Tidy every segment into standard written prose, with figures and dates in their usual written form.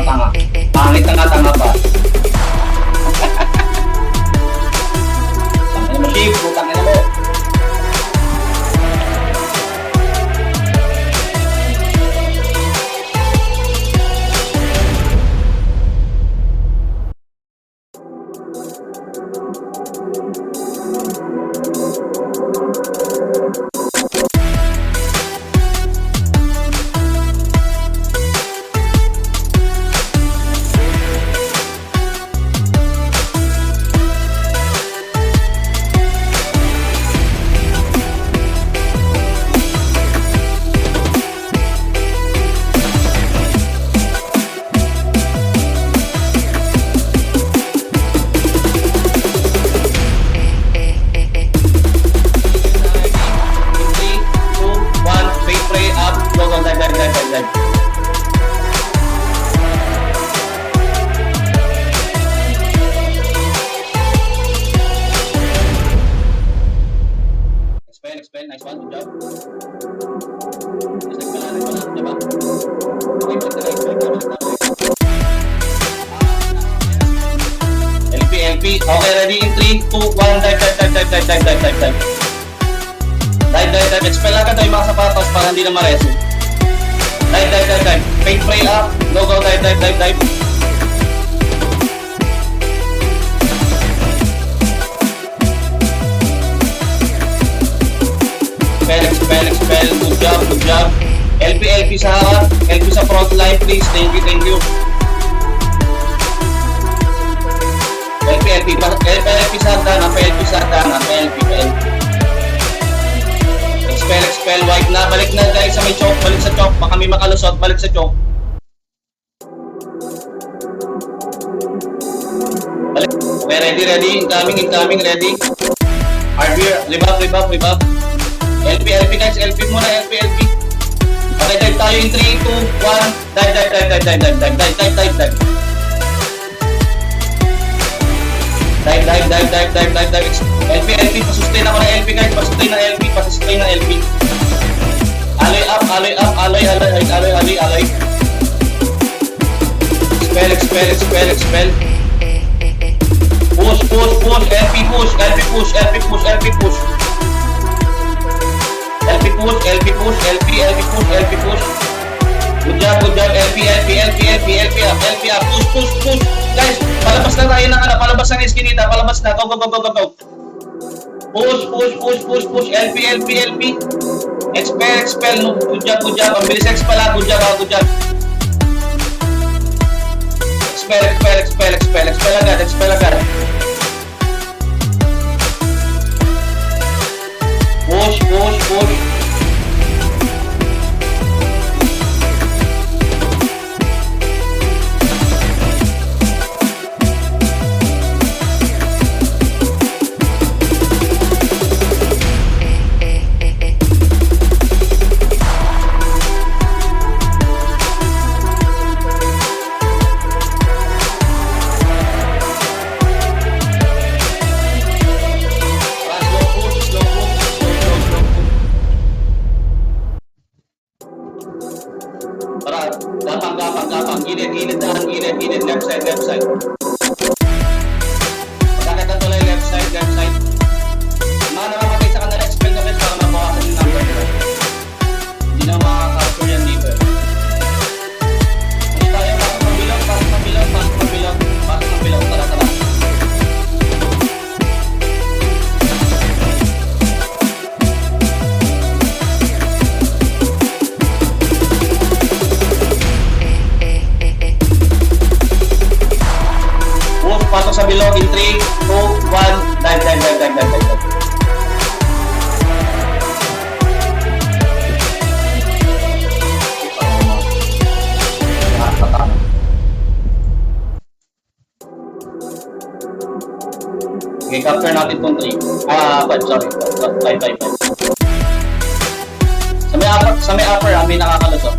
tanga. Pangit na nga, tanga pa. Tangin mo, Chief. Tangin mo. Expel, nice one, good job. Diba? Okay, LP, okay, ready in 3, 2, 1, dive. Dive, expel agad yung mga sapatos para hindi na ma-reso. Dive. Fake spray up, go, dive. Expel, good job. LP sa harap, LP sa front line please, thank you. LP sa hagdanan, LP sa hagdanan, LP. Expel, wide na, balik na guys sa may choke, balik sa choke, baka may makalusot, balik sa choke. Balik, okay, ready, incoming, ready. RB, live up. LP guys, LP muna, LP. Okay, dive tayo in 3, 2, 1, dive. Dive. LP, pasustain ako ng LP guys, pasustain ng LP. Alloy up. Expel. Push, LP push. Good job, LP up, push. Guys, palabas na tayo ng palabas ng eskinita, palabas na, go. Push, LP. Expel, no, good job, ang bilis expel, good job. Expel agad. Push. Gapang, gilid, left side. Pagkakita tuloy, left side. Mga nakamatay sa kanila, expel na best para mabawasan yung number nila. Hindi na makaka-capture yan dito. Hindi tayo, pasok ng bilang, tara. Pasok sa bilog in 3, 2, 1, dive. Okay, capture natin itong 3. 5, sorry. 5. Sa may upper, may nakakalusot.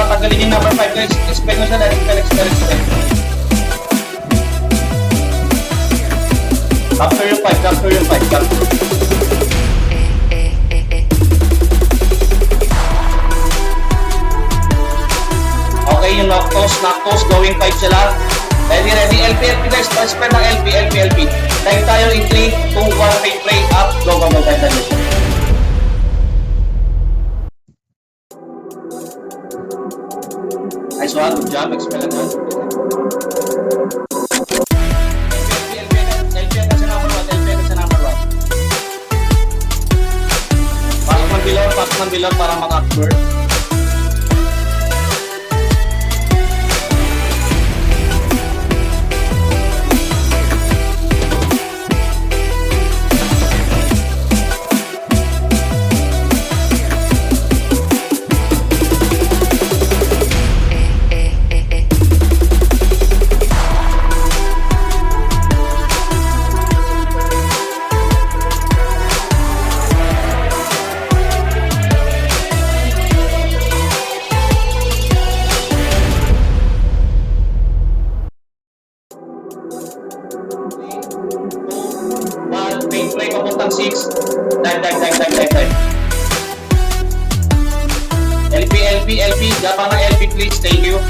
Tanggalin yung number 5 guys. Expel mo siya dahil. Expel. Capture yung 5, capture yung 5, capture. Okay, yung knock toss, going 5 sila. Ready, LP guys, transfer ng LP. Time tayo in 3, 2, 1, fake play, up, go, time tayo. Nice one, good job, expel naman. LP agad sa number 1. Pasok ng bilon para mag-capture. Fake play papuntang 6. Dive. LP. Gapa ng LP please. Thank you.